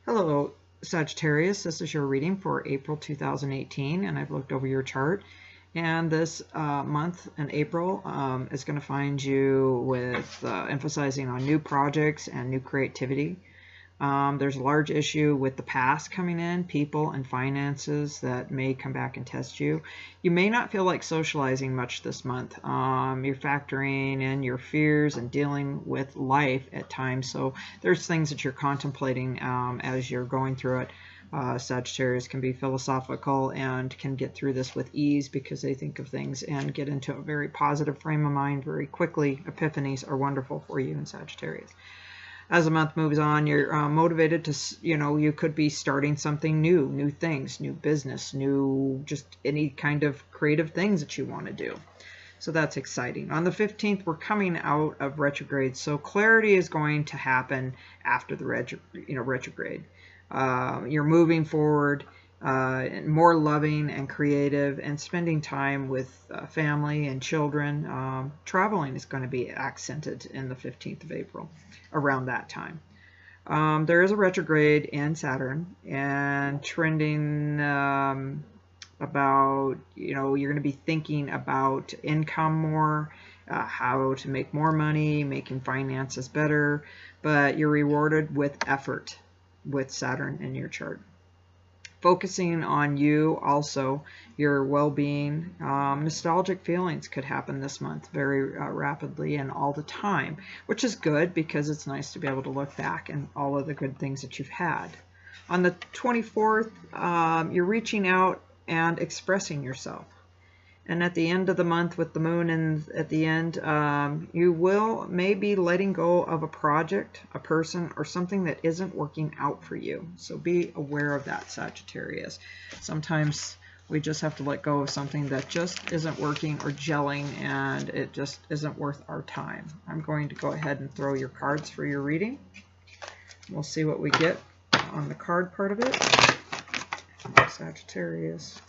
Hello, Sagittarius. This is your reading for April 2018, and I've looked over your chart. And this month in April is going to find you with emphasizing on new projects and new creativity. There's a large issue with the past coming in, people and finances that may come back and test you. You may not feel like socializing much this month. You're factoring in your fears and dealing with life at times. So there's things that you're contemplating as you're going through it. Sagittarius can be philosophical and can get through this with ease because they think of things and get into a very positive frame of mind very quickly. Epiphanies are wonderful for you in Sagittarius. As the month moves on, you're motivated to, you could be starting something new things, new business, new, just any kind of creative things that you want to do. So that's exciting. On the 15th, we're coming out of retrograde. So clarity is going to happen after the retrograde. You're moving forward, more loving and creative, and spending time with family and children. Traveling is going to be accented in the 15th of April, around that time. There is a retrograde in Saturn, and trending about, you're going to be thinking about income more, how to make more money, making finances better, but you're rewarded with effort with Saturn in your chart. Focusing on you, also your well-being. Nostalgic feelings could happen this month very rapidly and all the time, which is good because it's nice to be able to look back and all of the good things that you've had. On the 24th, you're reaching out and expressing yourself. And at the end of the month with the moon and at the end, you will maybe letting go of a project, a person, or something that isn't working out for you. So be aware of that, Sagittarius. Sometimes we just have to let go of something that just isn't working or gelling, and it just isn't worth our time. I'm going to go ahead and throw your cards for your reading. We'll see what we get on the card part of it. Sagittarius.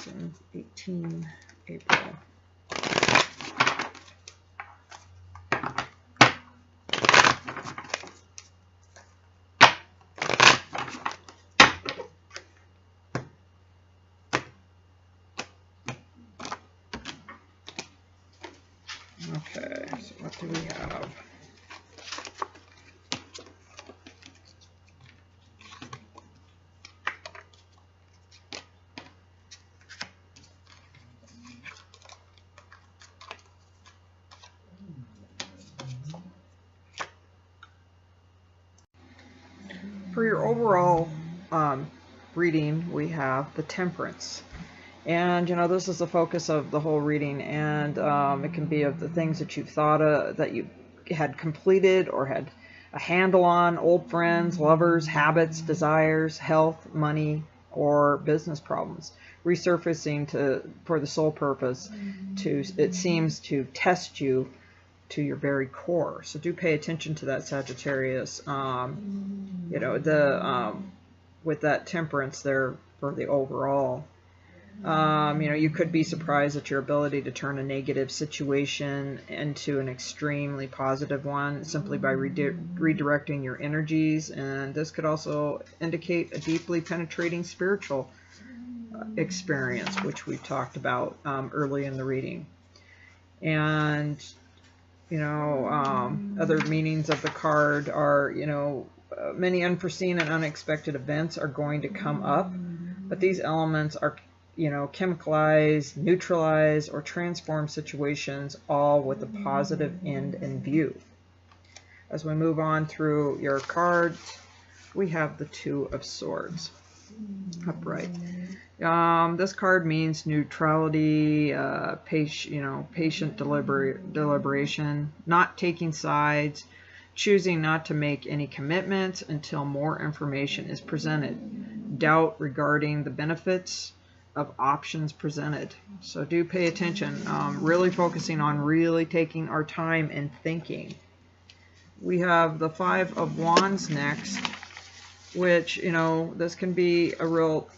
2018 April. Okay, so what do we have? For your overall reading, we have the Temperance. And, this is the focus of the whole reading. And it can be of the things that you've thought of, that you had completed or had a handle on, old friends, lovers, habits, desires, health, money, or business problems. Resurfacing for the sole purpose it seems to test you to your very core. So do pay attention to that, Sagittarius. With that Temperance there for the overall. You could be surprised at your ability to turn a negative situation into an extremely positive one simply by redirecting your energies. And this could also indicate a deeply penetrating spiritual experience, which we've talked about early in the reading. And other meanings of the card are, many unforeseen and unexpected events are going to come up, but these elements are, chemicalize, neutralize, or transform situations, all with a positive end in view. As we move on through your cards, we have the Two of Swords upright. This card means neutrality, patient deliberation, not taking sides, choosing not to make any commitments until more information is presented, doubt regarding the benefits of options presented. So do pay attention, really focusing on really taking our time and thinking. We have the Five of Wands next, which, this can be a real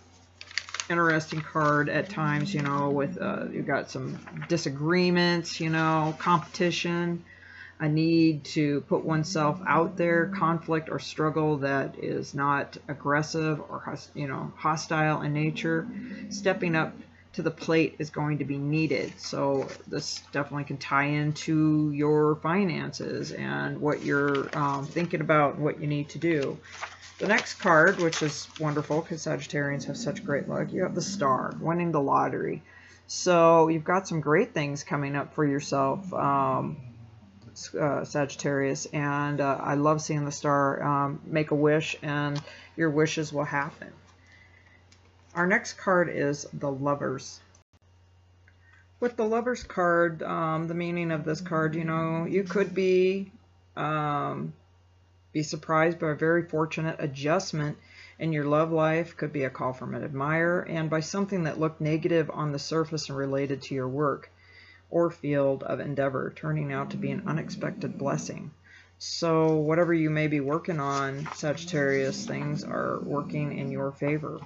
interesting card at times, with you've got some disagreements, competition, a need to put oneself out there, conflict or struggle that is not aggressive or hostile in nature. Stepping up to the plate is going to be needed. So this definitely can tie into your finances and what you're thinking about and what you need to do. The next card, which is wonderful because Sagittarians have such great luck, you have the Star, winning the lottery. So you've got some great things coming up for yourself, Sagittarius, and I love seeing the Star. Make a wish and your wishes will happen. Our next card is the Lovers. With the Lovers card, the meaning of this card, you could be surprised by a very fortunate adjustment in your love life. Could be a call from an admirer, and by something that looked negative on the surface and related to your work or field of endeavor, turning out to be an unexpected blessing. So whatever you may be working on, Sagittarius, things are working in your favor.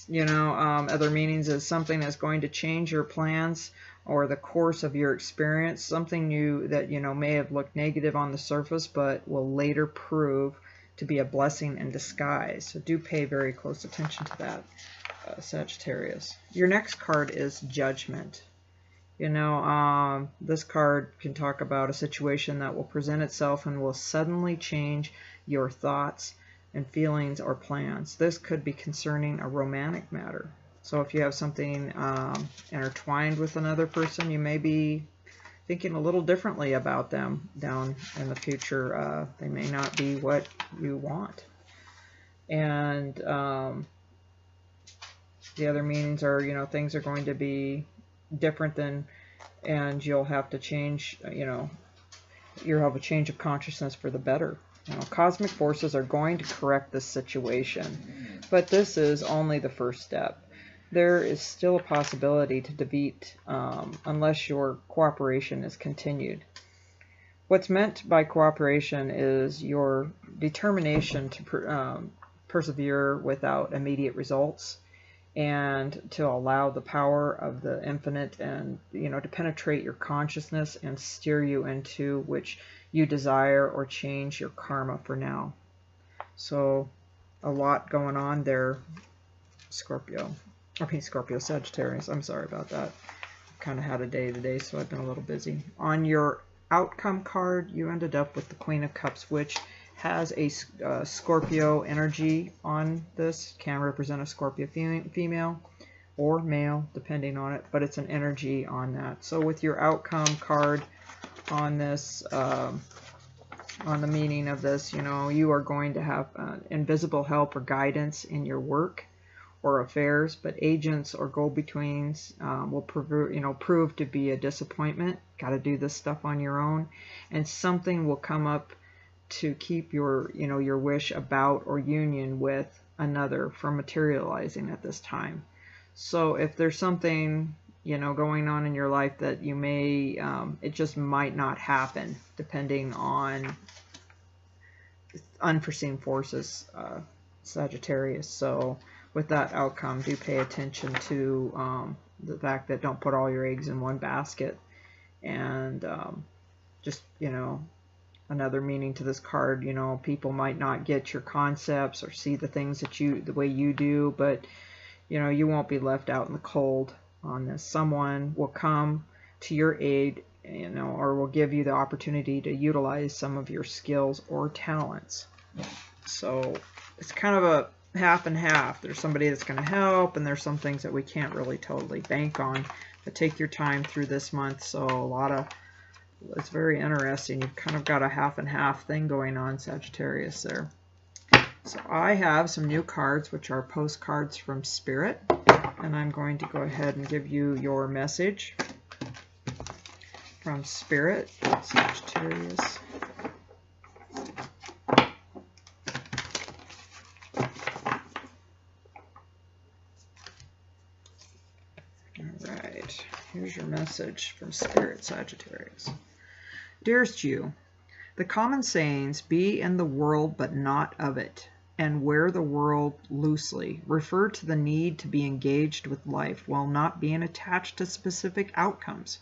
Other meanings is something that's going to change your plans or the course of your experience, something new that may have looked negative on the surface but will later prove to be a blessing in disguise. So do pay very close attention to that, Sagittarius. Your next card is Judgment. This card can talk about a situation that will present itself and will suddenly change your thoughts and feelings or plans. This could be concerning a romantic matter. So if you have something intertwined with another person, you may be thinking a little differently about them down in the future. They may not be what you want. And the other meanings are, things are going to be different and you'll have to change, you'll have a change of consciousness for the better. Cosmic forces are going to correct this situation, but this is only the first step. There is still a possibility to defeat unless your cooperation is continued. What's meant by cooperation is your determination to persevere without immediate results and to allow the power of the infinite and to penetrate your consciousness and steer you into which you desire or change your karma for now. So a lot going on there, Scorpio, Sagittarius. I'm sorry about that. Kind of had a day today, so I've been a little busy. On your outcome card, you ended up with the Queen of Cups, which has a Scorpio energy on this. Can represent a Scorpio female or male, depending on it, but it's an energy on that. So with your outcome card on this, on the meaning of this, you are going to have invisible help or guidance in your work or affairs, but agents or go-betweens will prove to be a disappointment. Got to do this stuff on your own, and something will come up to keep your your wish about or union with another from materializing at this time. So if there's something going on in your life that you may it just might not happen depending on unforeseen forces, Sagittarius. So with that outcome, do pay attention to the fact that don't put all your eggs in one basket. And just another meaning to this card, people might not get your concepts or see the things that the way you do, but you won't be left out in the cold on this. Someone will come to your aid, or will give you the opportunity to utilize some of your skills or talents. So it's kind of a half and half. There's somebody that's going to help, and there's some things that we can't really totally bank on. But take your time through this month. So it's very interesting. You've kind of got a half and half thing going on, Sagittarius, there. So I have some new cards, which are postcards from Spirit, and I'm going to go ahead and give you your message from Spirit, Sagittarius. Alright, here's your message from Spirit, Sagittarius. Dearest you, the common sayings, be in the world but not of it, and wear the world loosely, refer to the need to be engaged with life while not being attached to specific outcomes.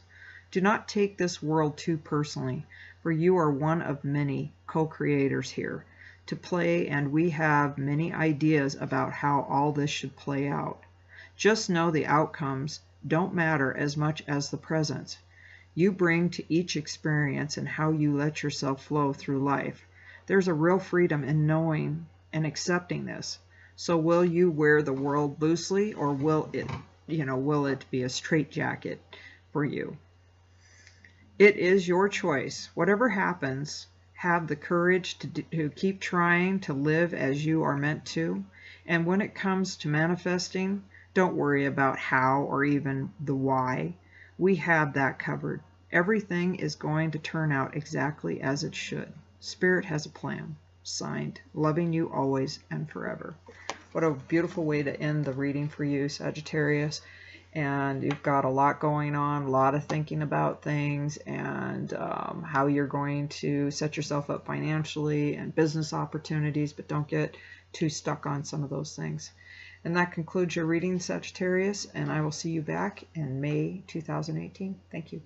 Do not take this world too personally, for you are one of many co-creators here to play, and we have many ideas about how all this should play out. Just know the outcomes don't matter as much as the presents you bring to each experience and how you let yourself flow through life. There's a real freedom in knowing and accepting this. So will you wear the world loosely, or will it be a straitjacket for you? It is your choice. Whatever happens, have the courage to keep trying to live as you are meant to. And when it comes to manifesting, don't worry about how or even the why. We have that covered. Everything is going to turn out exactly as it should. Spirit has a plan. Signed, loving you always and forever. What a beautiful way to end the reading for you, Sagittarius. And you've got a lot going on, a lot of thinking about things, and how you're going to set yourself up financially and business opportunities, but don't get too stuck on some of those things. And that concludes your reading, Sagittarius, and I will see you back in May 2018. Thank you.